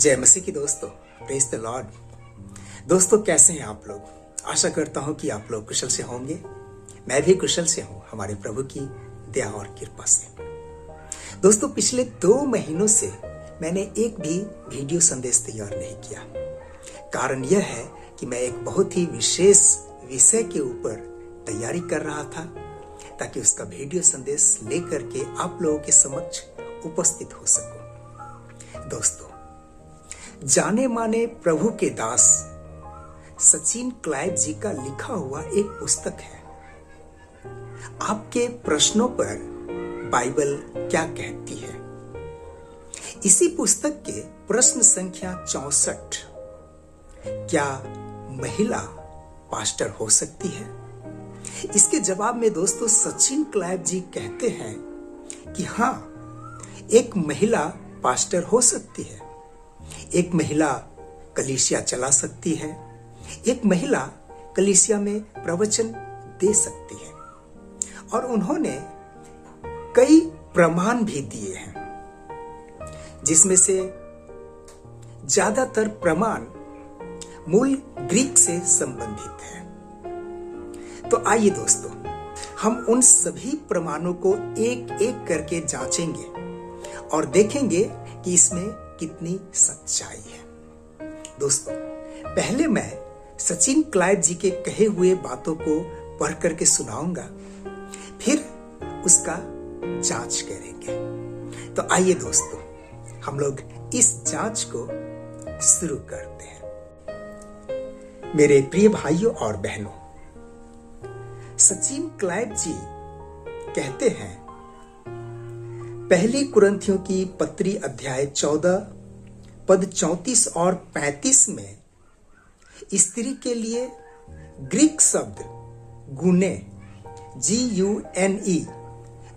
जय मसीह की दोस्तों, प्रेज द लॉर्ड। दोस्तों, कैसे हैं आप लोग? आशा करता हूं कि आप लोग कुशल से होंगे। मैं भी कुशल से हूं, हमारे प्रभु की दया और कृपा से। दोस्तों, पिछले 2 महीनों से मैंने एक भी वीडियो संदेश तैयार नहीं किया। कारण यह है कि मैं एक बहुत ही विशेष विषय के ऊपर तैयारी कर रहा था, ताकि उसका वीडियो संदेश लेकर के आप लोगों के समक्ष उपस्थित हो सकूं। दोस्तों, जाने माने प्रभु के दास सचिन क्लाइव जी का लिखा हुआ एक पुस्तक है, आपके प्रश्नों पर बाइबल क्या कहती है। इसी पुस्तक के प्रश्न संख्या 64, क्या महिला पास्टर हो सकती है? इसके जवाब में दोस्तों सचिन क्लाइव जी कहते हैं कि हाँ, एक महिला पास्टर हो सकती है। एक महिला कलीसिया चला सकती है। एक महिला कलीसिया में प्रवचन दे सकती है। और उन्होंने कई प्रमाण भी दिए हैं, जिसमें से ज्यादातर प्रमाण मूल ग्रीक से संबंधित है। तो आइए दोस्तों, हम उन सभी प्रमाणों को एक एक करके जांचेंगे और देखेंगे कि इसमें कितनी सच्चाई है। दोस्तों, पहले मैं सचिन क्लाइव जी के कहे हुए बातों को पढ़ करके सुनाऊंगा, फिर उसका जांच करेंगे। तो आइए दोस्तों, हम लोग इस जांच को शुरू करते हैं। मेरे प्रिय भाइयों और बहनों, सचिन क्लाइव जी कहते हैं, पहली कुरिन्थियों की पत्री अध्याय 14 पद 34 और 35 में स्त्री के लिए ग्रीक शब्द गुने GUNE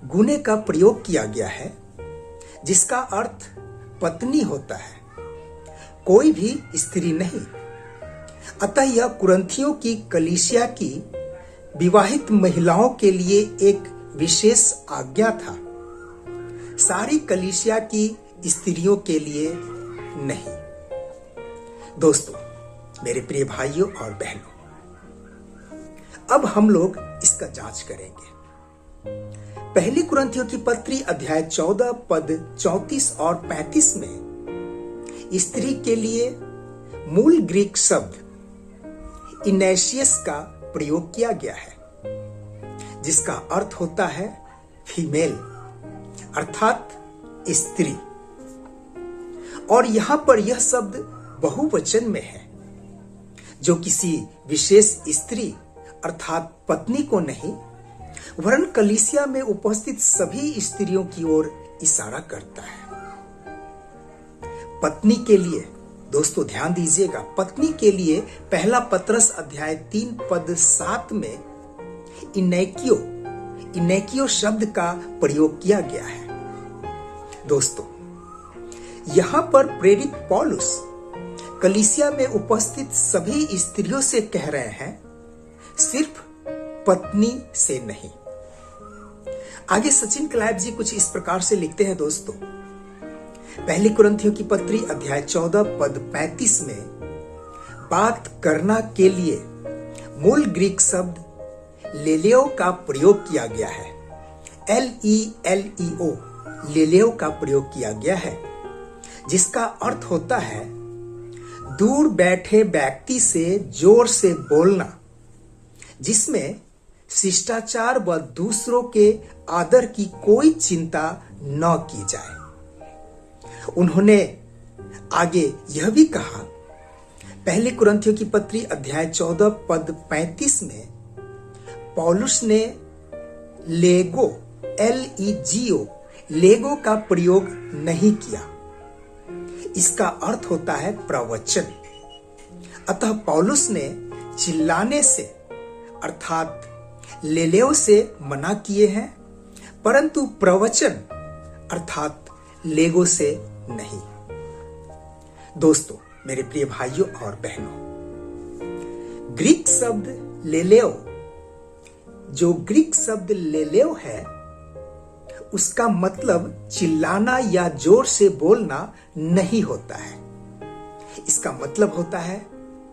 गुने का प्रयोग किया गया है, जिसका अर्थ पत्नी होता है, कोई भी स्त्री नहीं। अतः यह कुरिन्थियों की कलीसिया की विवाहित महिलाओं के लिए एक विशेष आज्ञा था, सारी कलीसिया की स्त्रियों के लिए नहीं। दोस्तों, मेरे प्रिय भाइयों और बहनों, अब हम लोग इसका जांच करेंगे। पहली कुरिन्थियों की पत्री अध्याय 14 पद 34 और 35 में स्त्री के लिए मूल ग्रीक शब्द इनेशियस का प्रयोग किया गया है, जिसका अर्थ होता है फीमेल, अर्थात स्त्री। और यहां पर यह शब्द बहुवचन में है, जो किसी विशेष स्त्री अर्थात पत्नी को नहीं, वरन कलीसिया में उपस्थित सभी स्त्रियों की ओर इशारा करता है। पत्नी के लिए, दोस्तों ध्यान दीजिएगा, पत्नी के लिए पहला पत्रस अध्याय 3 पद 7 में इनेकियो शब्द का प्रयोग किया गया है। दोस्तों, यहां पर प्रेरित पौलुस कलीसिया में उपस्थित सभी स्त्रियों से कह रहे हैं, सिर्फ पत्नी से नहीं। आगे सचिन क्लाइव जी कुछ इस प्रकार से लिखते हैं। दोस्तों, पहली कुरिन्थियों की पत्री अध्याय 14 पद 35 में बात करना के लिए मूल ग्रीक शब्द लेलेओ का प्रयोग किया गया है। LELEO लेलेओ का प्रयोग किया गया है, जिसका अर्थ होता है दूर बैठे व्यक्ति से जोर से बोलना, जिसमें शिष्टाचार व दूसरों के आदर की कोई चिंता न की जाए। उन्होंने आगे यह भी कहा, पहली कुरिन्थियों की पत्री अध्याय 14 पद 35 में पौलुस ने लेगो LEGO लेगो का प्रयोग नहीं किया। इसका अर्थ होता है प्रवचन। अतः पौलुस ने चिल्लाने से अर्थात लेलेओ से मना किए हैं, परंतु प्रवचन अर्थात लेगो से नहीं। दोस्तों, मेरे प्रिय भाइयों और बहनों, ग्रीक शब्द लेलेओ, जो ग्रीक शब्द लेलेओ है, उसका मतलब चिल्लाना या जोर से बोलना नहीं होता है। इसका मतलब होता है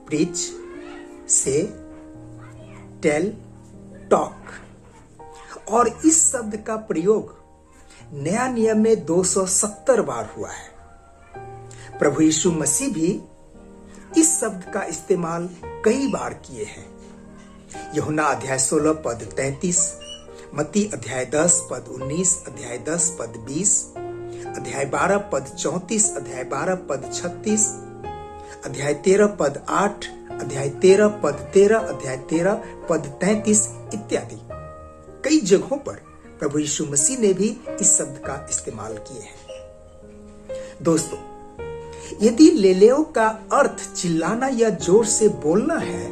प्रीच, से, टेल, टॉक। और इस शब्द का प्रयोग नया नियम में 270 बार हुआ है। प्रभु यीशु मसीह भी इस शब्द का इस्तेमाल कई बार किए हैं। यूहन्ना अध्याय 16 पद 33, मत्ती अध्याय 10 पद 19, अध्याय 10 पद 20, अध्याय 12 पद 34, अध्याय 12 पद 36, अध्याय 13 पद 8, अध्याय 13 पद 13, अध्याय 13 पद 33 इत्यादि। कई जगहों पर प्रभु यीशु मसीह ने भी इस शब्द का इस्तेमाल किए हैं। दोस्तों, यदि लेलेओ का अर्थ चिल्लाना या जोर से बोलना है,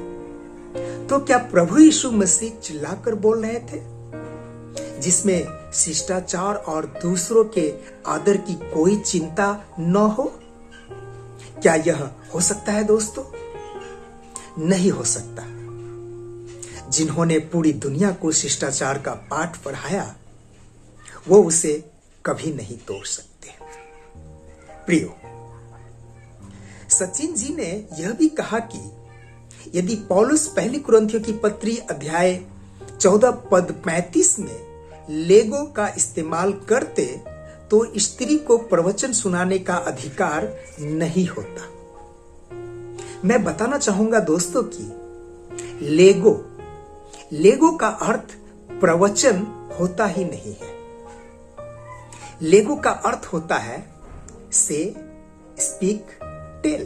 तो क्या प्रभु यीशु मसीह चिल्लाकर बोल रहे थे, जिसमें शिष्टाचार और दूसरों के आदर की कोई चिंता न हो? क्या यह हो सकता है दोस्तों? नहीं हो सकता। जिन्होंने पूरी दुनिया को शिष्टाचार का पाठ पढ़ाया, वो उसे कभी नहीं तोड़ सकते। प्रियो, सचिन जी ने यह भी कहा कि यदि पौलुस पहली कुरिन्थियों की पत्री अध्याय 14 पद 35 में लेगो का इस्तेमाल करते, तो स्त्री को प्रवचन सुनाने का अधिकार नहीं होता। मैं बताना चाहूंगा दोस्तों कि लेगो का अर्थ प्रवचन होता ही नहीं है। लेगो का अर्थ होता है से, स्पीक, टेल।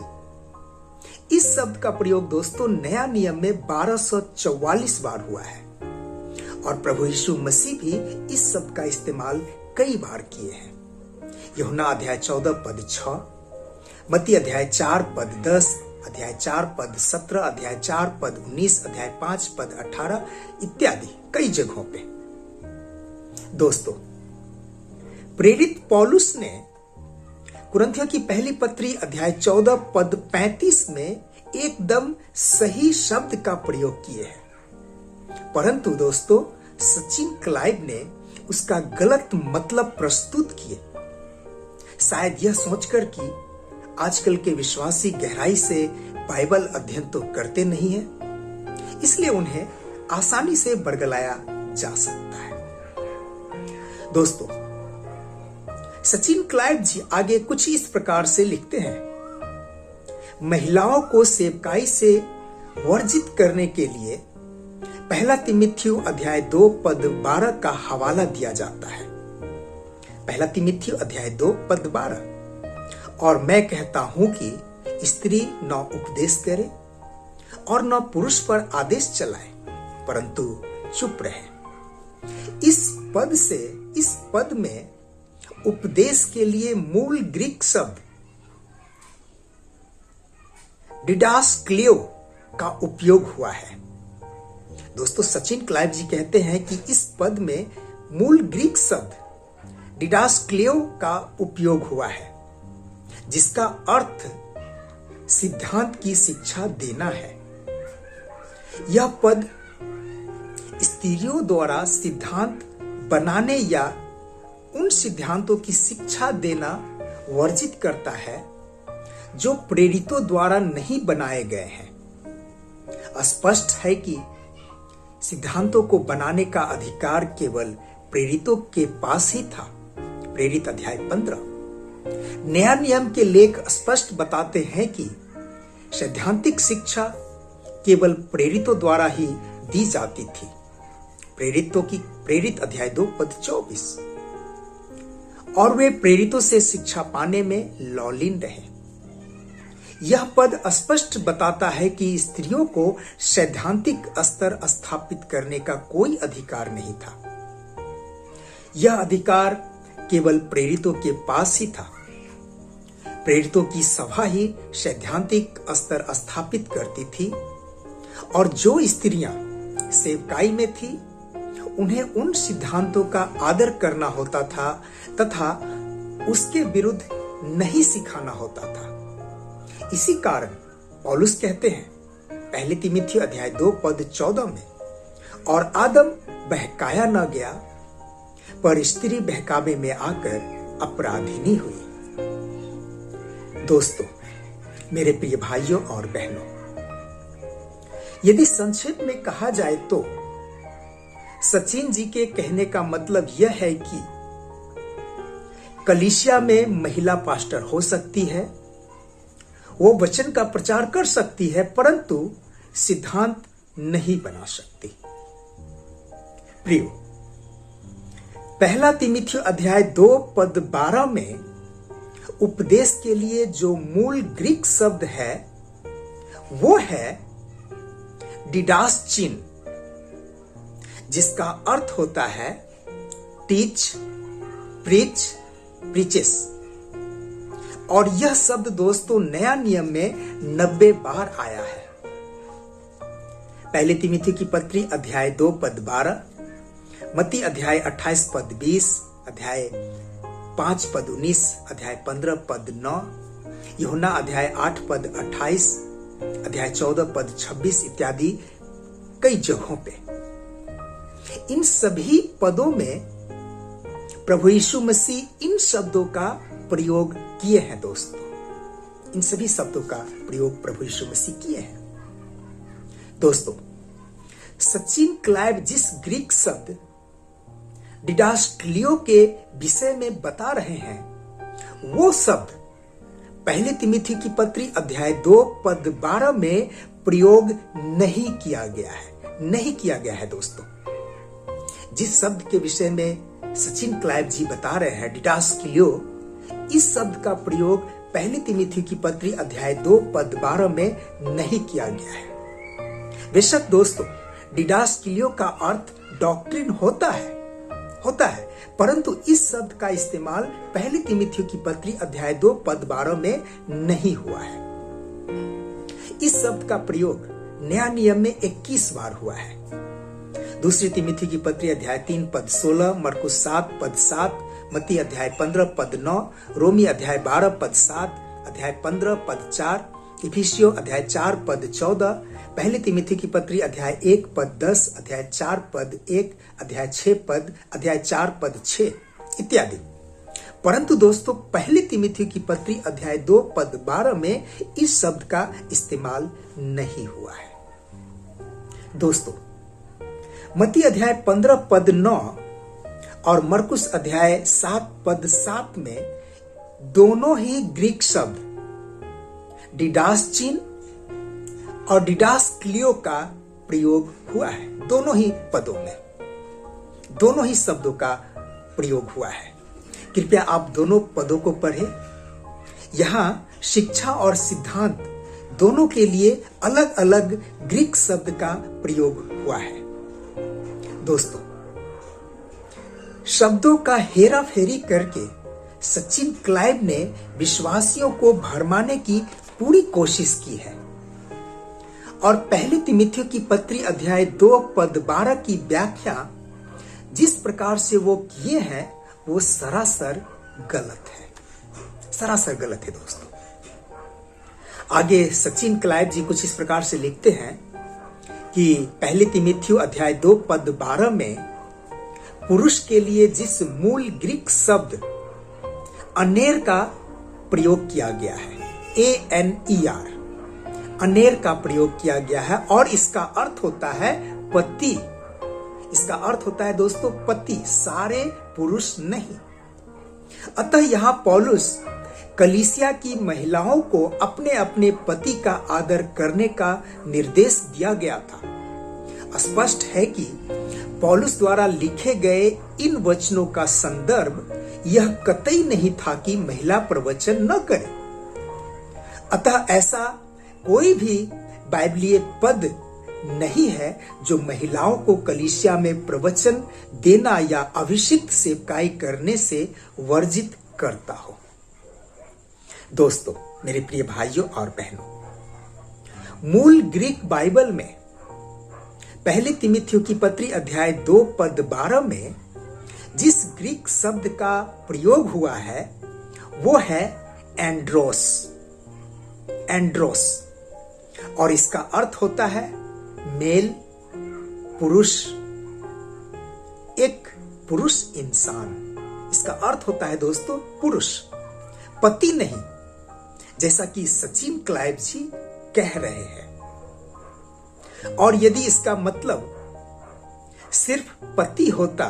इस शब्द का प्रयोग दोस्तों नया नियम में 1244 बार हुआ है और प्रभु यीशु मसीह भी इस शब्द का इस्तेमाल कई बार किए हैं। यूहन्ना अध्याय 14 पद 6, मत्ती अध्याय 4 पद 10, अध्याय 4 पद 17, अध्याय 4 पद 19, अध्याय 5 पद 18 इत्यादि कई जगहों पे। दोस्तों, प्रेरित पौलुस ने कुरिन्थियों की पहली पत्री अध्याय 14 पद 35 में एकदम सही शब्द का प्रयोग किए हैं, परंतु दोस्तों सचिन क्लाइव ने उसका गलत मतलब प्रस्तुत किए, शायद यह सोचकर कि आजकल के विश्वासी गहराई से बाइबल अध्ययन तो करते नहीं हैं, इसलिए उन्हें आसानी से बरगलाया जा सकता है। दोस्तों, सचिन क्लाइव जी आगे कुछ इस प्रकार से लिखते हैं, महिलाओं को सेवकाई से वर्जित करने के लिए पहला तीमुथियुस अध्याय 2 पद 12 का हवाला दिया जाता है। पहला तीमुथियुस अध्याय 2 पद 12। और मैं कहता हूं कि स्त्री न उपदेश करे और न पुरुष पर आदेश चलाए, परंतु चुप रहे। इस पद में उपदेश के लिए मूल ग्रीक शब्द डिडास्क्लियो का उपयोग हुआ है। दोस्तों, सचिन क्लाइव जी कहते हैं कि इस पद में मूल ग्रीक शब्द डिडास्क्लियो का उपयोग हुआ है, जिसका अर्थ सिद्धांत की शिक्षा देना है। यह पद स्त्रियों द्वारा सिद्धांत बनाने या उन सिद्धांतों की शिक्षा देना वर्जित करता है जो प्रेरितों द्वारा नहीं बनाए गए हैं। स्पष्ट है कि सिद्धांतों को बनाने का अधिकार केवल प्रेरितों के पास ही था। प्रेरित अध्याय 15। नया नियम के लेख स्पष्ट बताते हैं कि सैद्धांतिक शिक्षा केवल प्रेरितों द्वारा ही दी जाती थी। प्रेरित अध्याय 2 पद 24। और वे प्रेरितों से शिक्षा पाने में लौलीन रहे। यह पद स्पष्ट बताता है कि स्त्रियों को सैद्धांतिक स्तर स्थापित करने का कोई अधिकार नहीं था। यह अधिकार केवल प्रेरितों के पास ही था। प्रेरितों की सभा ही सैद्धांतिक स्तर स्थापित करती थी और जो स्त्रियां सेवकाई में थी उन्हें उन सिद्धांतों का आदर करना होता था तथा उसके विरुद्ध नहीं सिखाना होता था। इसी कारण पौलुस कहते हैं पहले तीमुथियुस अध्याय 2 पद 14 में, और आदम बहकाया न गया पर स्त्री बहकावे में आकर अपराधिनी हुई। दोस्तों, मेरे प्रिय भाइयों और बहनों, यदि संक्षेप में कहा जाए तो सचिन जी के कहने का मतलब यह है कि कलीसिया में महिला पास्टर हो सकती है, वो वचन का प्रचार कर सकती है, परंतु सिद्धांत नहीं बना सकती। प्रियो, पहला तीमुथियुस अध्याय 2 पद 12 में उपदेश के लिए जो मूल ग्रीक शब्द है वो है डिडास्चिन, जिसका अर्थ होता है टीच, प्रीच, प्रीचेस। और यह शब्द दोस्तों नया नियम में 90 बार आया है। पहले तीमुथियुस की पत्री अध्याय 2 पद 12, मत्ती अध्याय 28 पद 20, अध्याय 5 पद 19, अध्याय 15 पद 9, यूहन्ना अध्याय 8 पद 28, अध्याय 14 पद 26 इत्यादि कई जगहों पे। इन सभी पदों में प्रभु यीशु मसीह इन शब्दों का प्रयोग किए हैं दोस्तों। इन सभी शब्दों का प्रयोग प्रभु यीशु मसीह किए हैं। दोस्तों, सचिन क्लाइव जिस ग्रीक शब्द डिडास्क्लियो के विषय में बता रहे हैं, वो शब्द पहले तीमुथियुस की पत्री अध्याय 2 पद 12 में प्रयोग नहीं किया गया है दोस्तों। जिस शब्द के विषय में सचिन क्लाइव जी बता रहे हैं, डिडास्क्लियो, इस शब्द का प्रयोग पहले तीमुथियुस की पत्री अध्याय 2 पद 12 में नहीं किया गया है। बेशक दोस्तों, डिडास्क्लियो का अर्थ डॉक्ट्रिन होता है, परंतु इस शब्द का इस्तेमाल पहले तीमुथियुस की पत्री अध्याय 2 पद 12 में नहीं हुआ है। इस शब्द का प्रयोग नया नियम में 21 बार हुआ है। दूसरी तीमुथियुस की पत्री अध्याय 3 पद 16, मरकुस 7 पद 7, मत्ती अध्याय 15 पद 9, रोमी अध्याय 12 पद 7, अध्याय 15 पद 4, इफिसियों अध्याय 4 पद 14, पहले तीमुथियुस की पत्री अध्याय 1 पद 10, अध्याय 4 पद 1, अध्याय 6 पद, अध्याय 4 पद 6 इत्यादि। परंतु दोस्तों, पहले तीमुथियुस की पत्री अध्याय 2 पद 12 में इस शब्द का इस्तेमाल नहीं हुआ है। दोस्तों, मत्ती अध्याय 15 पद 9 और मरकुस अध्याय 7 पद 7 में दोनों ही ग्रीक शब्द डिडास्चिन और डिडास्क्लियो का प्रयोग हुआ है। दोनों ही पदों में, दोनों ही शब्दों का प्रयोग हुआ है। कृपया आप दोनों पदों को पढ़ें। यहां शिक्षा और सिद्धांत दोनों के लिए अलग अलग ग्रीक शब्द का प्रयोग हुआ है। दोस्तों, शब्दों का हेरा फेरी करके सचिन क्लाइव ने विश्वासियों को भरमाने की पूरी कोशिश की है और पहले तीमुथियुस की पत्री अध्याय 2 पद 12 की व्याख्या जिस प्रकार से वो किए हैं, वो सरासर गलत है दोस्तों। आगे सचिन क्लाइव जी कुछ इस प्रकार से लिखते हैं कि पहले तीमुथियुस अध्याय 2 पद 12 में पुरुष के लिए जिस मूल ग्रीक शब्द अनेर का प्रयोग किया गया है, ANER, अनेर का प्रयोग किया गया है और इसका अर्थ होता है पति। इसका अर्थ होता है दोस्तों पति, सारे पुरुष नहीं। अतः यहां पौलुस कलीसिया की महिलाओं को अपने अपने पति का आदर करने का निर्देश दिया गया था। स्पष्ट है कि पौलुस द्वारा लिखे गए इन वचनों का संदर्भ यह कतई नहीं था कि महिला प्रवचन न करे। अतः ऐसा कोई भी बाइबलीय पद नहीं है जो महिलाओं को कलीसिया में प्रवचन देना या अभिषिक्त सेवकाई करने से वर्जित करता हो। दोस्तों, मेरे प्रिय भाइयों और बहनों, मूल ग्रीक बाइबल में पहले तीमुथियुस की पत्री अध्याय 2 पद 12 में जिस ग्रीक शब्द का प्रयोग हुआ है वो है एंड्रोस, और इसका अर्थ होता है मेल, पुरुष, एक पुरुष इंसान। इसका अर्थ होता है दोस्तों पुरुष, पति नहीं। जैसा कि सचिन क्लाइव जी कह रहे हैं। और यदि इसका मतलब सिर्फ पति होता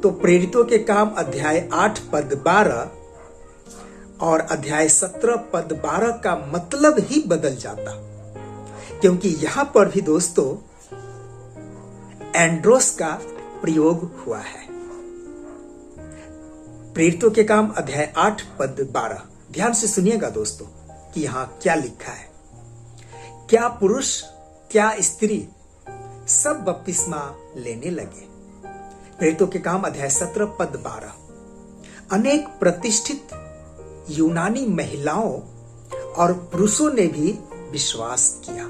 तो प्रेरितों के काम अध्याय 8 पद 12 और अध्याय 17 पद 12 का मतलब ही बदल जाता, क्योंकि यहां पर भी दोस्तों एंड्रोस का प्रयोग हुआ है। प्रेरितों के काम अध्याय 8 पद 12। ध्यान से सुनिएगा दोस्तों कि यहां क्या लिखा है। क्या पुरुष क्या स्त्री सब बपतिस्मा लेने लगे। प्रेरितों के काम अध्याय 17 पद 12। अनेक प्रतिष्ठित यूनानी महिलाओं और पुरुषों ने भी विश्वास किया।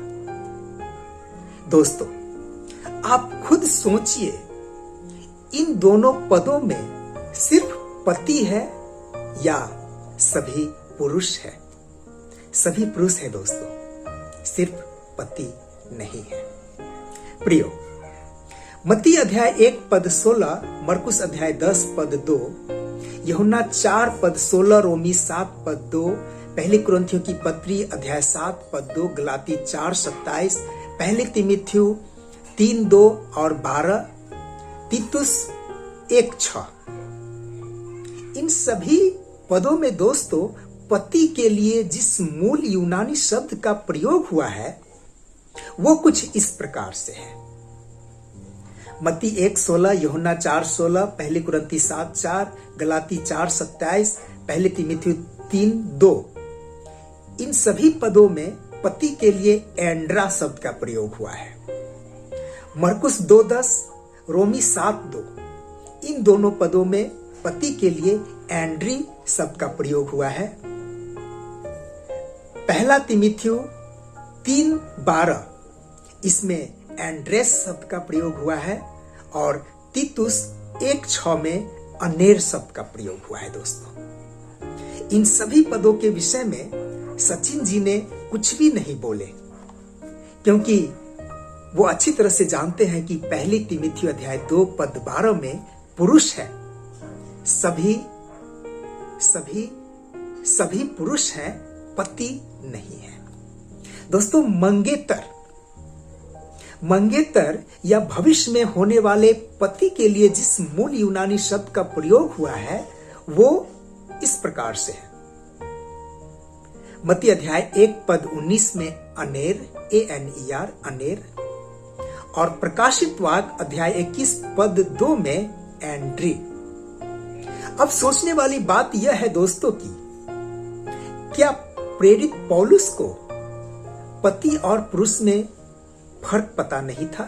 दोस्तों आप खुद सोचिए, इन दोनों पदों में सिर्फ पति है या सभी पुरुष है? सभी पुरुष है दोस्तों, सिर्फ पति नहीं है। प्रियो, मत्ती अध्याय 1 पद 16, मरकुस अध्याय 10 पद 2, यूहन्ना 4 पद 16, रोमी 7 पद 2, पहली कुरिन्थियों की पत्री अध्याय 7 पद 2, गलाती 4:27, पहले तीमुथियुस 3:2 और 12, तीतुस 1:6। इन सभी पदों में दोस्तों पति के लिए जिस मूल यूनानी शब्द का प्रयोग हुआ है वो कुछ इस प्रकार से है। मत्ती 1:16, यूहन्ना 4:16, पहली कुरिन्थी 7:4, गलाती 4:27, पहले तीमुथियुस 3:2। इन सभी पदों में पति के लिए एंड्रा शब्द का प्रयोग हुआ है। मरकुस 2:10, रोमी 7:2। इन दोनों पदों में पति के लिए एंड्री शब्द का प्रयोग हुआ है। पहला तीमुथियुस 3:12, इसमें एंड्रेस शब्द का प्रयोग हुआ है और तीतुस 1:6 में अनेर शब्द का प्रयोग हुआ है। दोस्तों इन सभी पदों के विषय में सचिन जी ने कुछ भी नहीं बोले, क्योंकि वो अच्छी तरह से जानते हैं कि पहली तीमुथियुस अध्याय 2 पद 12 में पुरुष है। सभी पुरुष हैं, पति नहीं है। दोस्तों मंगेतर या भविष्य में होने वाले पति के लिए जिस मूल यूनानी शब्द का प्रयोग हुआ है वो इस प्रकार से है। मत्ती अध्याय 1 पद 19 में अनेर, ANER, अनेर, और प्रकाशित वाक्य अध्याय 21 पद 2 में एंड्री। अब सोचने वाली बात यह है दोस्तों कि क्या प्रेरित पौलुस को पति और पुरुष में फर्क पता नहीं था,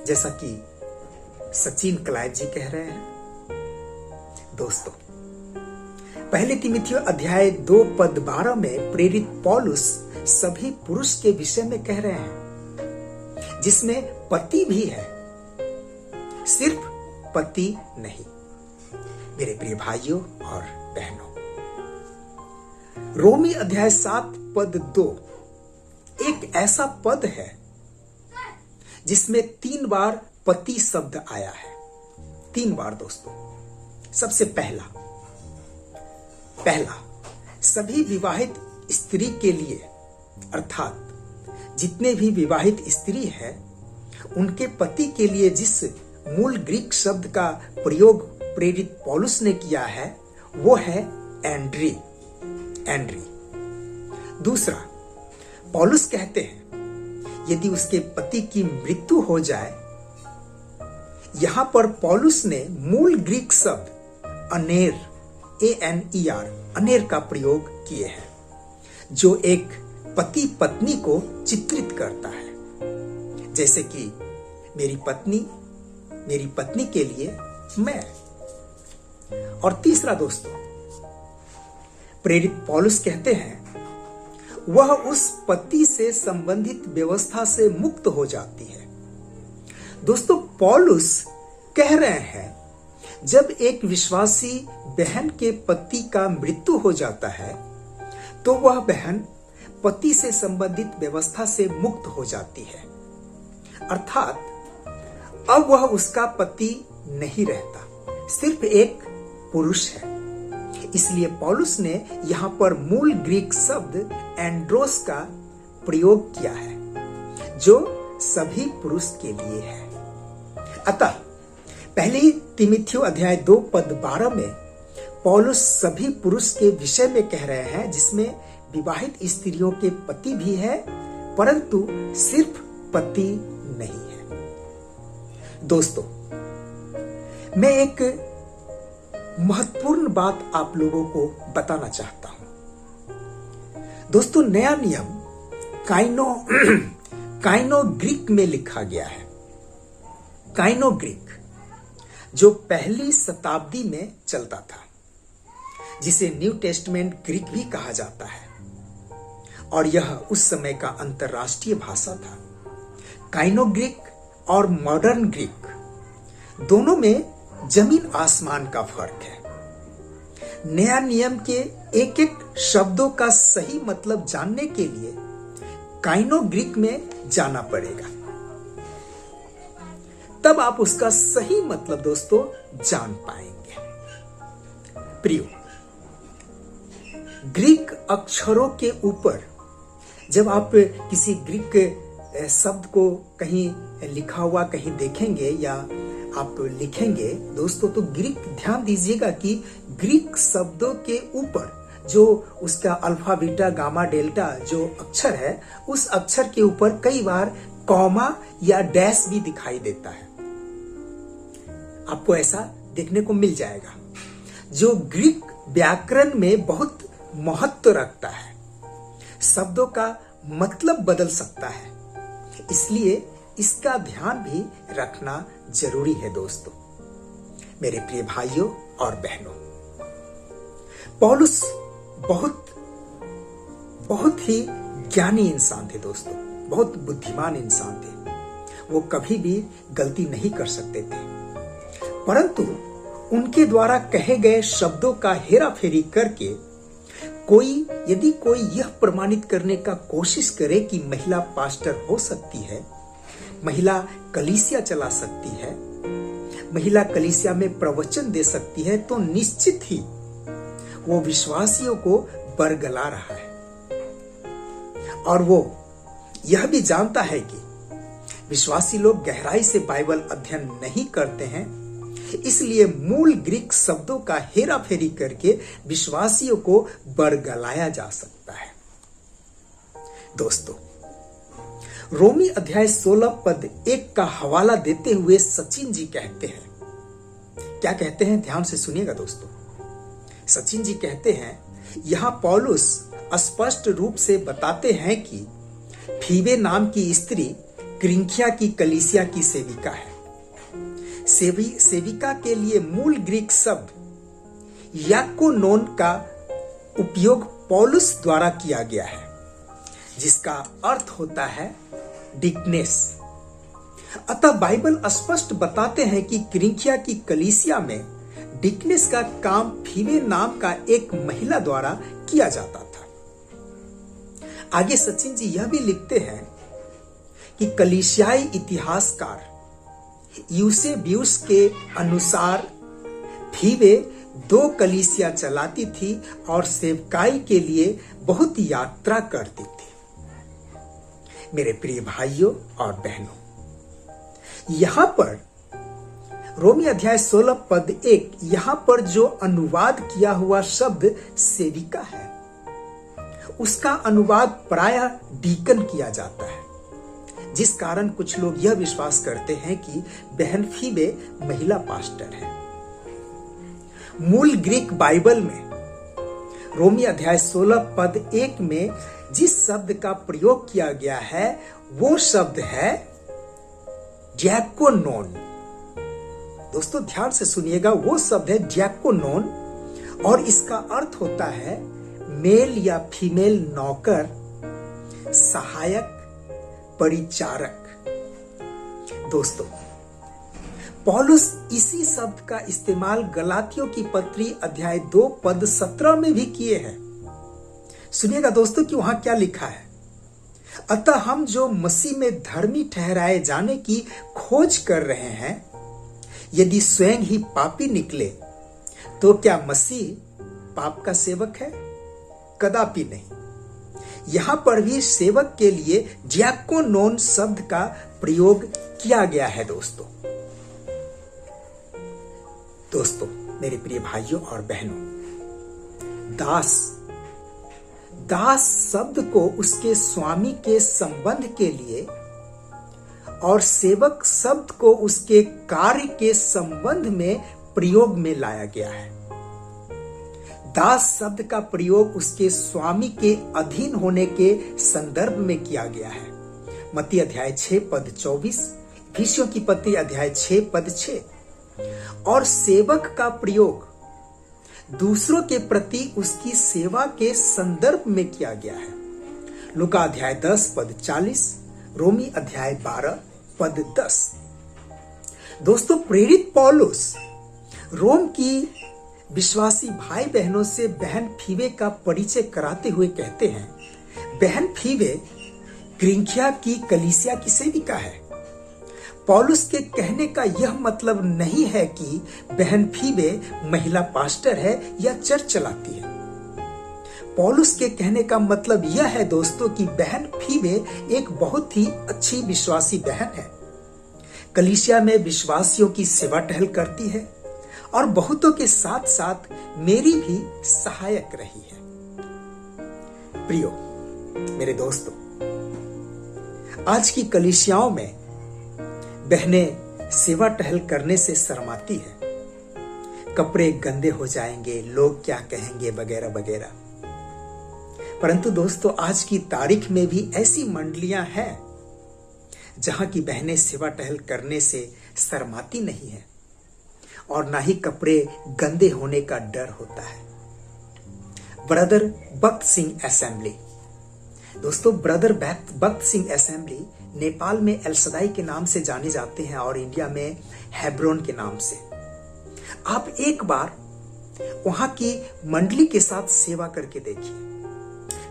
जैसा कि सचिन क्लाइव जी कह रहे हैं? दोस्तों पहले तीमुथियुस अध्याय 2 पद 12 में प्रेरित पौलुस सभी पुरुष के विषय में कह रहे हैं, जिसमें पति भी है, सिर्फ पति नहीं। मेरे प्रिय भाइयों और बहनों, रोमी अध्याय 7 पद 2 एक ऐसा पद है जिसमें 3 बार पति शब्द आया है। 3 बार दोस्तों। सबसे पहला सभी विवाहित स्त्री के लिए, अर्थात जितने भी विवाहित स्त्री हैं उनके पति के लिए जिस मूल ग्रीक शब्द का प्रयोग प्रेरित पौलुस ने किया है वो है एंड्री। दूसरा, पौलुस कहते हैं यदि उसके पति की मृत्यु हो जाए, यहां पर पौलुस ने मूल ग्रीक शब्द अनेर, ANER, अनेर का प्रयोग किए हैं, जो एक पति पत्नी को चित्रित करता है, जैसे कि मेरी पत्नी के लिए मैं। और तीसरा दोस्तों, प्रेरित पौलुस कहते हैं वह उस पति से संबंधित व्यवस्था से मुक्त हो जाती है। दोस्तों पौलुस कह रहे हैं जब एक विश्वासी बहन के पति का मृत्यु हो जाता है तो वह बहन पति से संबंधित व्यवस्था से मुक्त हो जाती है, अर्थात अब वह उसका पति नहीं रहता, सिर्फ एक पुरुष है। इसलिए पौलुस ने यहां पर मूल ग्रीक शब्द एंड्रोस का प्रयोग किया है, जो सभी पुरुष के लिए है। अतः पहली तीमुथियुस अध्याय 2 पद 12 में पौलुस सभी पुरुष के विषय में कह रहे हैं, जिसमें विवाहित स्त्रियों के पति भी है, परंतु सिर्फ पति नहीं है। दोस्तों, मैं एक महत्वपूर्ण बात आप लोगों को बताना चाहता हूं। दोस्तों, नया नियम काइनो ग्रीक में लिखा गया है। काइनो ग्रीक, जो पहली शताब्दी में चलता था, जिसे न्यू टेस्टमेंट ग्रीक भी कहा जाता है, और यह उस समय का अंतरराष्ट्रीय भाषा था। काइनो ग्रीक और मॉडर्न ग्रीक दोनों में जमीन आसमान का फर्क है। नया नियम के एक एक शब्दों का सही मतलब जानने के लिए काइनो ग्रीक में जाना पड़ेगा, तब आप उसका सही मतलब दोस्तों जान पाएंगे। प्रियो, ग्रीक अक्षरों के ऊपर जब आप किसी ग्रीक शब्द को कहीं लिखा हुआ कहीं देखेंगे या आप लिखेंगे दोस्तों, तो ग्रीक, ध्यान दीजिएगा कि ग्रीक शब्दों के ऊपर जो उसका अल्फा, बीटा, गामा, डेल्टा जो अक्षर है, उस अक्षर के ऊपर कई बार कॉमा या डैश भी दिखाई देता है। आपको ऐसा देखने को मिल जाएगा, जो ग्रीक व्याकरण में बहुत महत्व रखता है। शब्दों का मतलब बदल सकता है, इसलिए इसका ध्यान भी रखना जरूरी है। दोस्तों, मेरे प्रिय भाइयों और बहनों, पौलुस बहुत ही ज्ञानी इंसान थे दोस्तों, बहुत बुद्धिमान इंसान थे। वो कभी भी गलती नहीं कर सकते थे, परंतु उनके द्वारा कहे गए शब्दों का हेराफेरी करके यदि कोई यह प्रमाणित करने का कोशिश करे कि महिला पास्टर हो सकती है, महिला कलीसिया चला सकती है, महिला कलीसिया में प्रवचन दे सकती है, तो निश्चित ही वो विश्वासियों को बरगला रहा है। और वो यह भी जानता है कि विश्वासी लोग गहराई से बाइबल अध्ययन नहीं करते हैं, इसलिए मूल ग्रीक शब्दों का हेराफेरी करके विश्वासियों को बरगलाया जा सकता है। दोस्तों, रोमी अध्याय 16 पद 1 का हवाला देते हुए सचिन जी कहते हैं, क्या कहते हैं, ध्यान से सुनिएगा दोस्तों। सचिन जी कहते हैं, यहां पौलुस स्पष्ट रूप से बताते हैं कि फीबे नाम की स्त्री क्रिंखिया की कलीसिया की सेविका है। सेविका के लिए मूल ग्रीक शब्द याकोनोन का उपयोग पौलुस द्वारा किया गया है, जिसका अर्थ होता है डिकनेस। अतः बाइबल स्पष्ट बताते हैं कि क्रिंखिया की कलीसिया में डिकनेस का काम फीबे नाम का एक महिला द्वारा किया जाता था। आगे सचिन जी यह भी लिखते हैं कि कलीसियाई इतिहासकार यूसेबियुस के अनुसार फीबे 2 कलीसिया चलाती थी और सेवकाई के लिए बहुत यात्रा करती थी। मेरे प्रिय भाइयों और बहनों, यहां पर रोमी अध्याय 16 पद 1, यहां पर जो अनुवाद किया हुआ शब्द सेविका है, उसका अनुवाद प्रायः डीकन किया जाता है, जिस कारण कुछ लोग यह विश्वास करते हैं कि बहन फीबे महिला पास्टर है। मूल ग्रीक बाइबल में रोमी अध्याय 16 पद 1 में जिस शब्द का प्रयोग किया गया है, वो शब्द है डियाकोनोन। दोस्तों ध्यान से सुनिएगा, वो शब्द है डियाकोनोन, और इसका अर्थ होता है मेल या फीमेल नौकर, सहायक, परिचारक। दोस्तों, पौलुस इसी शब्द का इस्तेमाल गलातियों की पत्री अध्याय 2 पद 17 में भी किए हैं। सुनिएगा दोस्तों कि वहां क्या लिखा है, अतः हम जो मसीह में धर्मी ठहराए जाने की खोज कर रहे हैं, यदि स्वयं ही पापी निकले, तो क्या मसीह पाप का सेवक है? कदापि नहीं। यहां पर भी सेवक के लिए डियाकोनोन शब्द का प्रयोग किया गया है दोस्तों। मेरे प्रिय भाइयों और बहनों, दास शब्द को उसके स्वामी के संबंध के लिए और सेवक शब्द को उसके कार्य के संबंध में प्रयोग में लाया गया है। दास शब्द का प्रयोग उसके स्वामी के अधीन होने के संदर्भ में किया गया है। मत्ती अध्याय 6 पद 24, इफिसियों की पत्री अध्याय 6 पद 6। और सेवक का प्रयोग दूसरों के प्रति उसकी सेवा के संदर्भ में किया गया है। लूका अध्याय 10 पद 40, रोमी अध्याय 12 पद 10। दोस्तों, प्रेरित पौलुस रोम की विश्वासी भाई बहनों से बहन फीबे का परिचय कराते हुए कहते हैं, बहन फीबे क्रिंखिया की कलीसिया की सेविका है। पौलुस के कहने का यह मतलब नहीं है कि बहन फीबे महिला पास्टर है या चर्च चलाती है। पौलुस के कहने का मतलब यह है दोस्तों कि बहन फीबे एक बहुत ही अच्छी विश्वासी बहन है, कलीसिया में विश्वासियों की सेवा टहल करती है और बहुतों के साथ साथ मेरी भी सहायक रही है। प्रियो मेरे दोस्तों, आज की कलीसियाओं में बहनें सेवा टहल करने से शर्माती है। कपड़े गंदे हो जाएंगे, लोग क्या कहेंगे, वगैरह वगैरह। परंतु दोस्तों, आज की तारीख में भी ऐसी मंडलियां हैं जहां की बहनें सेवा टहल करने से शर्माती नहीं है और ना ही कपड़े गंदे होने का डर होता है। ब्रदर भक्त सिंह असेंबली, दोस्तों ब्रदर भक्त सिंह असेंबली नेपाल में एलसदाई के नाम से जाने जाते हैं और इंडिया में हेब्रोन के नाम से। आप एक बार वहां की मंडली के साथ सेवा करके देखिए,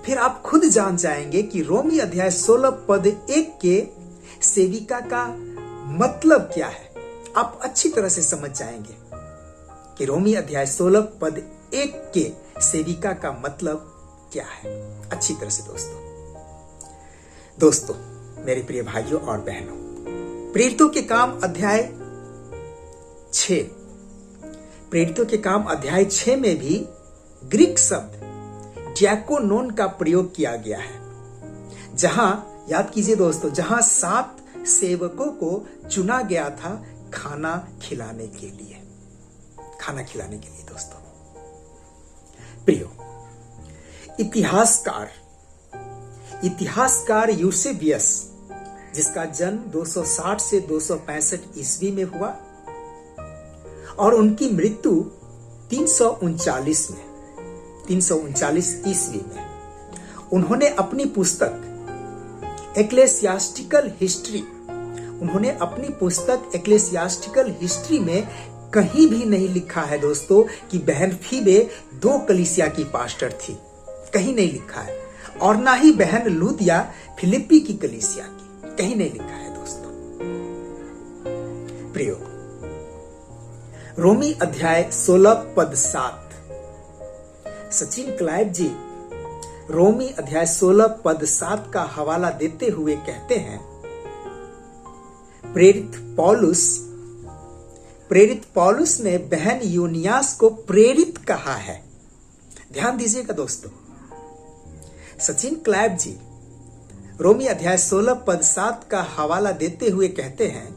फिर आप खुद जान जाएंगे कि रोमी अध्याय 16 पद 1 के सेविका का मतलब क्या है। आप अच्छी तरह से समझ जाएंगे कि रोमी अध्याय 16 पद 1 के सेविका का मतलब क्या है अच्छी तरह से। दोस्तों मेरे प्रिय भाइयों और बहनों, प्रेरितों के काम अध्याय 6, प्रेरितों के काम अध्याय 6 में भी ग्रीक शब्द डियाकोनोन का प्रयोग किया गया है, जहां याद कीजिए दोस्तों, जहां 7 सेवकों को चुना गया था खाना खिलाने के लिए। दोस्तों प्रियो, इतिहासकार यूसेबियस, जिसका जन्म 260 से 265 ईस्वी में हुआ और उनकी मृत्यु 339 ईस्वी में, उन्होंने अपनी पुस्तक एक्लेसियास्टिकल हिस्ट्री में कहीं भी नहीं लिखा है दोस्तों कि बहन फीबे 2 कलीसिया की पास्टर थी। कहीं नहीं लिखा है। और ना ही बहन लूदिया फिलिप्पी की कलीसिया की, कहीं नहीं लिखा है दोस्तों। प्रियो, रोमी अध्याय 16 पद 7, सचिन क्लाइव जी रोमी अध्याय 16 पद 7 का हवाला देते हुए कहते हैं, प्रेरित पौलुस ने बहन यूनियास को प्रेरित कहा है। ध्यान दीजिएगा दोस्तों, सचिन क्लाइव जी रोमी अध्याय 16 पद 7 का हवाला देते हुए कहते हैं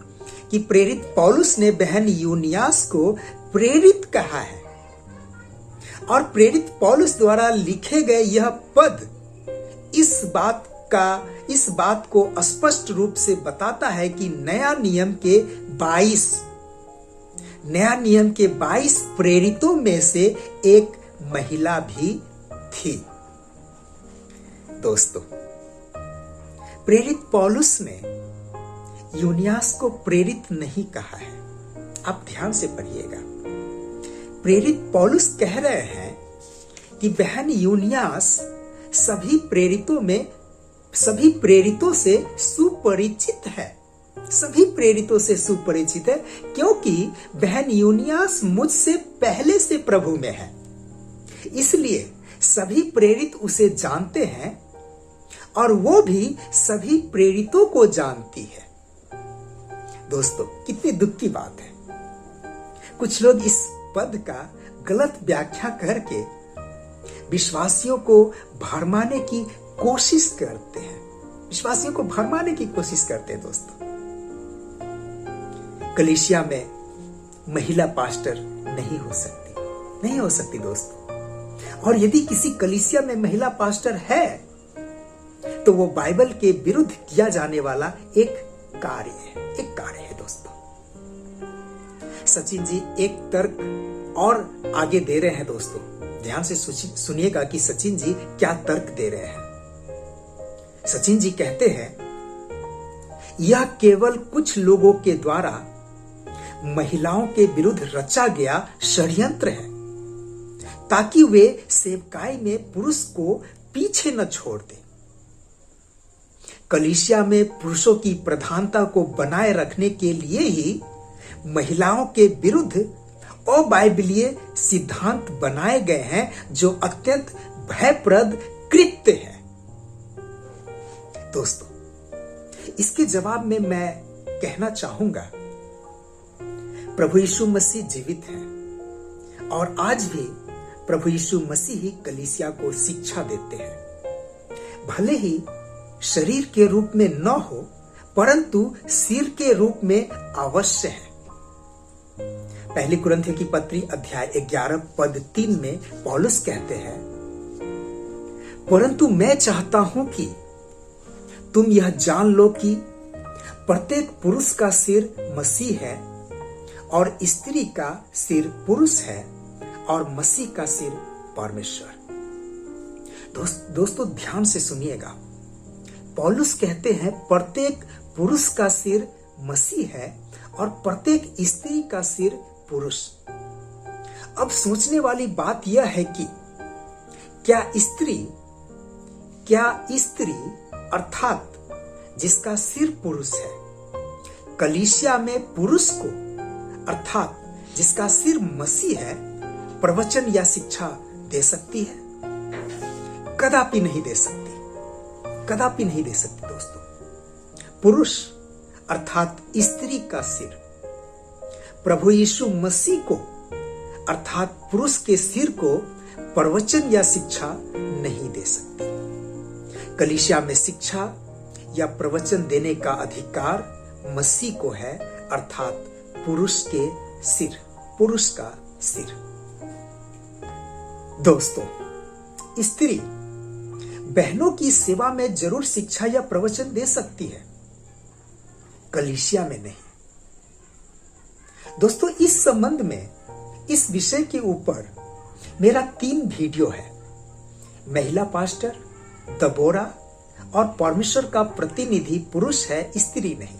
कि प्रेरित पौलुस ने बहन यूनियास को प्रेरित कहा है। और प्रेरित पौलुस द्वारा लिखे गए यह पद इस बात को स्पष्ट रूप से बताता है कि नया नियम के 22 प्रेरितों में से एक महिला भी थी। दोस्तों, प्रेरित पौलुस ने यूनियास को प्रेरित नहीं कहा है। आप ध्यान से पढ़िएगा। प्रेरित पौलुस कह रहे हैं कि बहन यूनियास सभी प्रेरितों से सुपरिचित है, क्योंकि बहन यूनियास मुझसे पहले से प्रभु में है। इसलिए सभी प्रेरित उसे जानते हैं और वो भी सभी प्रेरितों को जानती है। दोस्तों, कितनी दुख की बात है। कुछ लोग इस पद का गलत व्याख्या करके विश्वासियों को भरमाने की कोशिश करते हैं। विश्वासियों को भरमाने की कोशिश करते हैं। दोस्तों, कलीसिया में महिला पास्टर नहीं हो सकती दोस्तों। और यदि किसी कलीसिया में महिला पास्टर है तो वो बाइबल के विरुद्ध किया जाने वाला एक कार्य है दोस्तों। सचिन जी एक तर्क और आगे दे रहे हैं दोस्तों। ध्यान से सुनिएगा कि सचिन जी क्या तर्क दे रहे हैं। सचिन जी कहते हैं, यह केवल कुछ लोगों के द्वारा महिलाओं के विरुद्ध रचा गया षड्यंत्र है ताकि वे सेवकाई में पुरुष को पीछे न छोड़ दें। कलीसिया में पुरुषों की प्रधानता को बनाए रखने के लिए ही महिलाओं के विरुद्ध अबाइबलीय सिद्धांत बनाए गए हैं जो अत्यंत भयप्रद कृत्य है। दोस्तों, इसके जवाब में मैं कहना चाहूंगा, प्रभु यीशु मसीह जीवित हैं और आज भी प्रभु यीशु मसीह ही कलीसिया को शिक्षा देते हैं। भले ही शरीर के रूप में न हो परंतु सिर के रूप में अवश्य है। पहली कुरिन्थियों की पत्री अध्याय 11 पद 3 में पौलुस कहते हैं, परंतु मैं चाहता हूं कि तुम यह जान लो कि प्रत्येक पुरुष का सिर मसीह है और स्त्री का सिर पुरुष है और मसीह का सिर परमेश्वर। दोस्तों ध्यान से सुनिएगा। पौलुस कहते हैं प्रत्येक पुरुष का सिर मसीह है और प्रत्येक स्त्री का सिर पुरुष। अब सोचने वाली बात यह है कि क्या स्त्री अर्थात जिसका सिर पुरुष है कलीसिया में पुरुष को अर्थात जिसका सिर मसीह है प्रवचन या शिक्षा दे सकती है? कदापि नहीं दे सकती दोस्तों। पुरुष अर्थात स्त्री का सिर प्रभु यीशु मसीह को अर्थात पुरुष के सिर को प्रवचन या शिक्षा नहीं दे सकती। कलीसिया में शिक्षा या प्रवचन देने का अधिकार मसीह को है अर्थात पुरुष का सिर। दोस्तों, स्त्री बहनों की सेवा में जरूर शिक्षा या प्रवचन दे सकती है, कलीसिया में नहीं। दोस्तों, इस संबंध में इस विषय के ऊपर मेरा 3 वीडियो है। महिला पास्टर, दबोरा और परमेश्वर का प्रतिनिधि पुरुष है, स्त्री नहीं।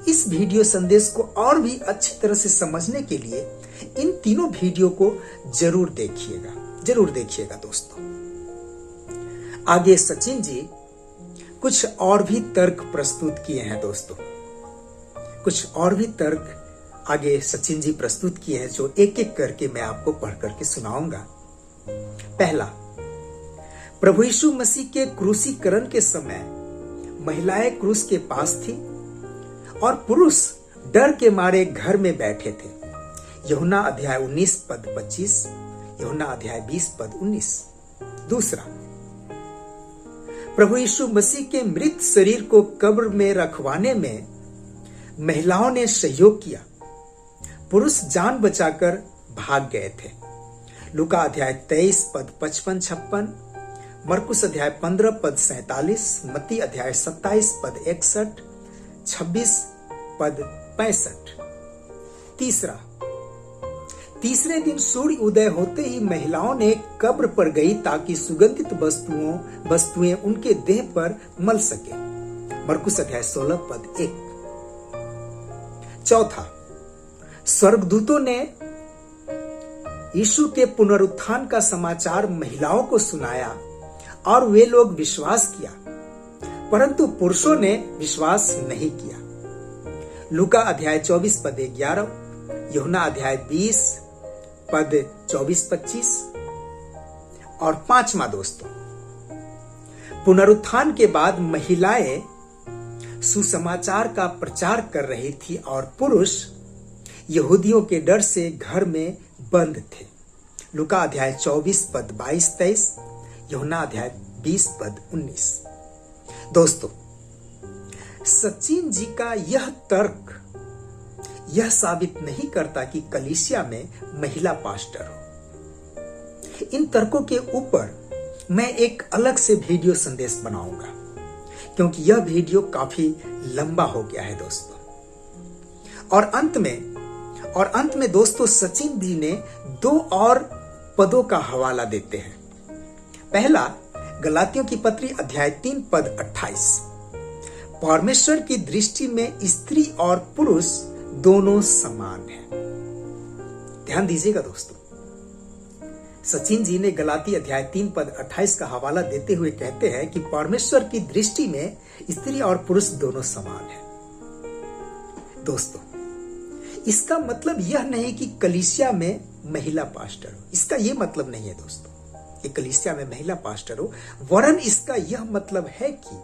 इस वीडियो संदेश को और भी अच्छी तरह से समझने के लिए इन तीनों वीडियो को जरूर देखिएगा दोस्तों। आगे सचिन जी कुछ और भी तर्क प्रस्तुत किए हैं दोस्तों। कुछ और भी तर्क आगे सचिन जी प्रस्तुत किए हैं जो एक एक करके मैं आपको पढ़ करके सुनाऊंगा। पहला, प्रभु यीशु मसीह के क्रूसीकरण के समय महिलाएं क्रूस के पास थी और पुरुष डर के मारे घर में बैठे थे। यूहन्ना अध्याय 19 पद 25, यूहन्ना अध्याय 20 पद 19। दूसरा, प्रभु यीशु मसीह के मृत शरीर को कब्र में रखवाने में महिलाओं ने सहयोग किया, पुरुष जान बचाकर भाग गए थे। लूका अध्याय 23 पद 55-56, मरकुस अध्याय 15 पद 47, मत्ती अध्याय 27 पद 61, 26 पद 65। तीसरे दिन सूर्य उदय होते ही महिलाओं ने कब्र पर गई ताकि सुगंधित वस्तुएं उनके देह पर मल सके। मरकुस अध्याय 16 पद 1। चौथा, स्वर्गदूतों ने यीशु के पुनरुत्थान का समाचार महिलाओं को सुनाया और वे लोग विश्वास किया, परंतु पुरुषों ने विश्वास नहीं किया। लूका अध्याय 24 पद 11, यूहन्ना अध्याय 20 पद 24-25, और पांचवा दोस्तों, पुनरुत्थान के बाद महिलाएं सुसमाचार का प्रचार कर रही थी और पुरुष यहूदियों के डर से घर में बंद थे। लूका अध्याय 24 पद 22-23, यूहन्ना अध्याय 20 पद 19। दोस्तों, सचिन जी का यह तर्क यह साबित नहीं करता कि कलीसिया में महिला पास्टर हो। इन तर्कों के ऊपर मैं एक अलग से वीडियो संदेश बनाऊंगा, क्योंकि यह वीडियो काफी लंबा हो गया है दोस्तों। और अंत में दोस्तों, सचिन जी ने 2 और पदों का हवाला देते हैं। पहला, गलातियों की पत्री अध्याय 3 पद 28। परमेश्वर की दृष्टि में स्त्री और पुरुष दोनों समान हैं। ध्यान दीजिएगा दोस्तों, सचिन जी ने गलाती अध्याय 3 पद 28 का हवाला देते हुए कहते हैं कि परमेश्वर की दृष्टि में स्त्री और पुरुष दोनों समान हैं। दोस्तों, इसका मतलब यह नहीं कि कलीसिया में महिला पास्टर हो। इसका यह मतलब नहीं है दोस्तों कि कलीसिया में महिला पास्टर हो, वरन इसका यह मतलब है कि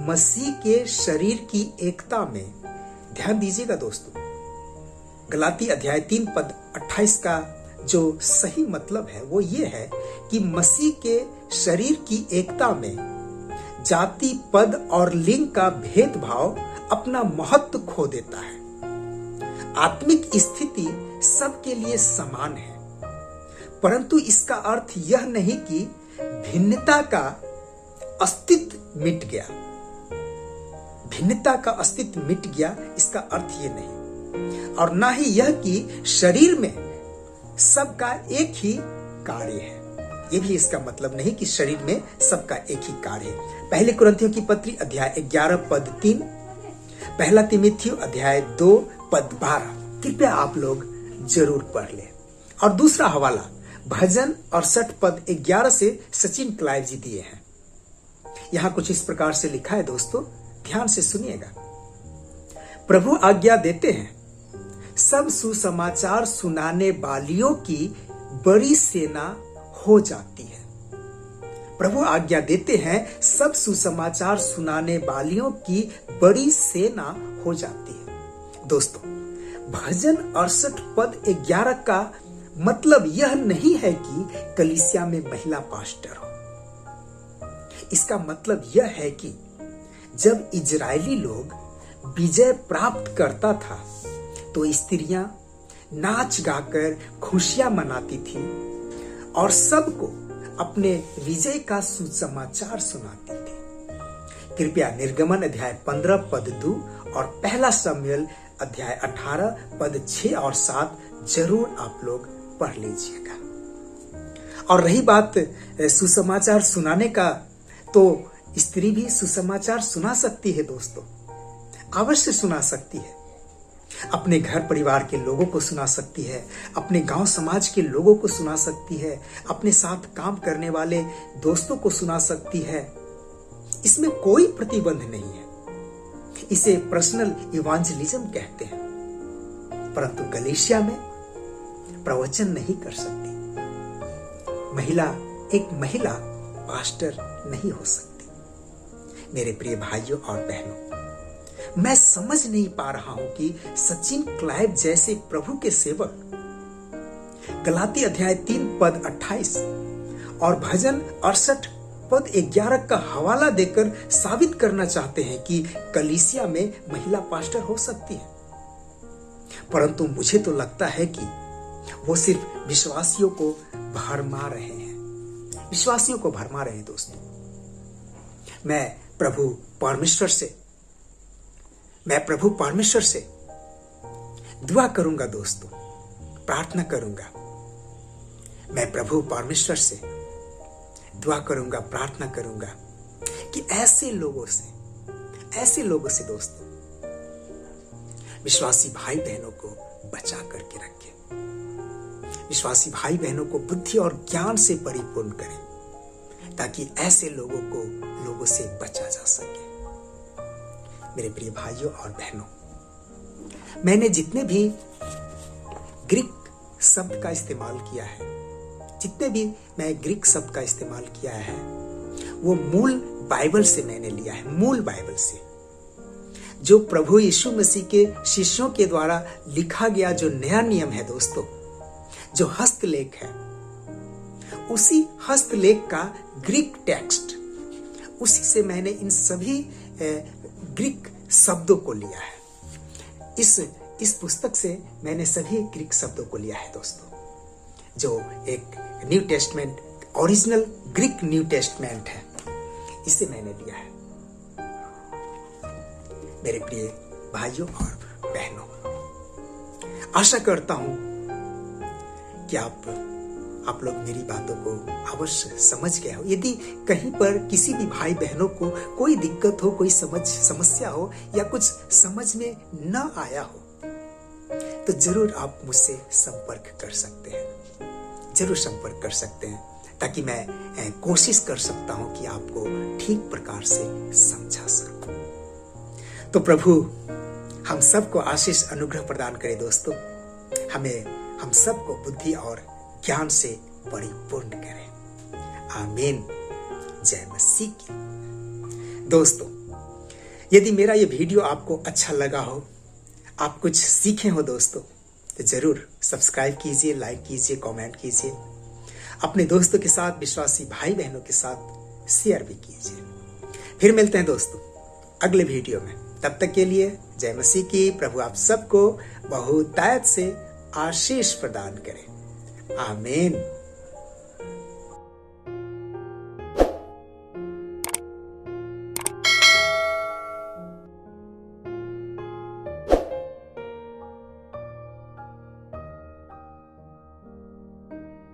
मसीह के शरीर की एकता में, ध्यान दीजिएगा दोस्तों, गलाती अध्याय 3 पद 28 का जो सही मतलब है वो ये है कि मसीह के शरीर की एकता में जाति, पद और लिंग का भेदभाव अपना महत्व खो देता है। आत्मिक स्थिति सबके लिए समान है, परंतु इसका अर्थ यह नहीं कि भिन्नता का अस्तित्व मिट गया। भिन्नता का अस्तित्व मिट गया, इसका अर्थ ये नहीं, और ना ही यह कि शरीर में सबका एक ही कार्य है। यह भी इसका मतलब नहीं कि शरीर में सबका एक ही कार्य है। पहले कुरिन्थियों की पत्री अध्याय 11 पद 3, पहला तिमुथियुस अध्याय 2 पद 12, कृपया आप लोग जरूर पढ़ लें। और दूसरा हवाला भजन 68 पद 11 से सचिन क्लाइव जी दिए हैं। यहां कुछ इस प्रकार से लिखा है दोस्तों, ध्यान से सुनिएगा। प्रभु आज्ञा देते हैं, सब सुसमाचार सुनाने वालियों की बड़ी सेना हो जाती है। प्रभु आज्ञा देते हैं, सब सुसमाचार सुनाने वालियों की बड़ी सेना हो जाती है। दोस्तों, भजन 68 पद 11 का मतलब यह नहीं है कि कलीसिया में महिला पास्टर हो। इसका मतलब यह है कि जब इजरायली लोग विजय प्राप्त करता था तो स्त्रियां नाच गाकर खुशियां मनाती थी और सबको अपने विजय का सुसमाचार सुनाती थी। कृपया निर्गमन अध्याय 15 पद 2 और पहला शमूएल अध्याय 18 पद 6 और 7 जरूर आप लोग पढ़ लीजिएगा। और रही बात सुसमाचार सुनाने का, तो स्त्री भी सुसमाचार सुना सकती है दोस्तों, अवश्य सुना सकती है। अपने घर परिवार के लोगों को सुना सकती है, अपने गांव समाज के लोगों को सुना सकती है, अपने साथ काम करने वाले दोस्तों को सुना सकती है। इसमें कोई प्रतिबंध नहीं है। इसे पर्सनल इवांजलिज्म कहते हैं। परंतु कलीसिया में प्रवचन नहीं कर सकती एक महिला पास्टर नहीं हो सकती। मेरे प्रिय भाइयों और बहनों, मैं समझ नहीं पा रहा हूं कि सचिन क्लाइव जैसे प्रभु के सेवक गलाती अध्याय 3 पद 28 और भजन 68 पद 11 का हवाला देकर साबित करना चाहते हैं कि कलीसिया में महिला पास्टर हो सकती है। परंतु मुझे तो लगता है कि वो सिर्फ विश्वासियों को भरमा रहे हैं। विश्वासियों को भरमा रहे हैं दोस्तों। मैं प्रभु परमेश्वर से दुआ करूंगा दोस्तों, प्रार्थना करूंगा। मैं प्रभु परमेश्वर से दुआ करूंगा, प्रार्थना करूंगा कि ऐसे लोगों से दोस्तों विश्वासी भाई बहनों को बचा करके रखें। विश्वासी भाई बहनों को बुद्धि और ज्ञान से परिपूर्ण करें, ताकि ऐसे लोगों से बचा जा सके। मेरे प्रिय भाइयों और बहनों, मैंने जितने भी ग्रीक शब्द का इस्तेमाल किया है, जितने भी मैं ग्रीक शब्द का इस्तेमाल किया है वो मूल बाइबल से मैंने लिया है, मूल बाइबल से, जो प्रभु यीशु मसीह के शिष्यों के द्वारा लिखा गया जो नया नियम है दोस्तों, जो हस्तलेख है, उसी हस्तलेख का ग्रीक टेक्स्ट, उसी से मैंने इन सभी ग्रीक शब्दों को लिया है। इस पुस्तक से मैंने सभी ग्रीक शब्दों को लिया है दोस्तों, जो एक new testament, original Greek new testament है, इसे मैंने लिया है। मेरे प्रिय भाइयों और बहनों, आशा करता हूं कि आप लोग मेरी बातों को अवश्य समझ गए हो। यदि कहीं पर किसी भी भाई बहनों को कोई दिक्कत हो, कोई समस्या हो या कुछ समझ में न आया हो, तो जरूर आप मुझसे संपर्क कर सकते हैं, जरूर संपर्क कर सकते हैं, ताकि मैं कोशिश कर सकता हूं कि आपको ठीक प्रकार से समझा सकूं। तो प्रभु हम सबको आशीष अनुग्रह प्रदान करे दोस्तों, हम सबको बुद्धि और ज्ञान से परिपूर्ण करे। आमीन। जय मसीह की। दोस्तों, यदि मेरा ये वीडियो आपको अच्छा लगा हो, आप कुछ सीखे हो दोस्तों, तो जरूर सब्सक्राइब कीजिए, लाइक कीजिए, कमेंट कीजिए, अपने दोस्तों के साथ, विश्वासी भाई बहनों के साथ शेयर भी कीजिए। फिर मिलते हैं दोस्तों अगले वीडियो में। तब तक के लिए जय मसीह की। प्रभु आप सबको बहुतायत से आशीष प्रदान करें। आमीन।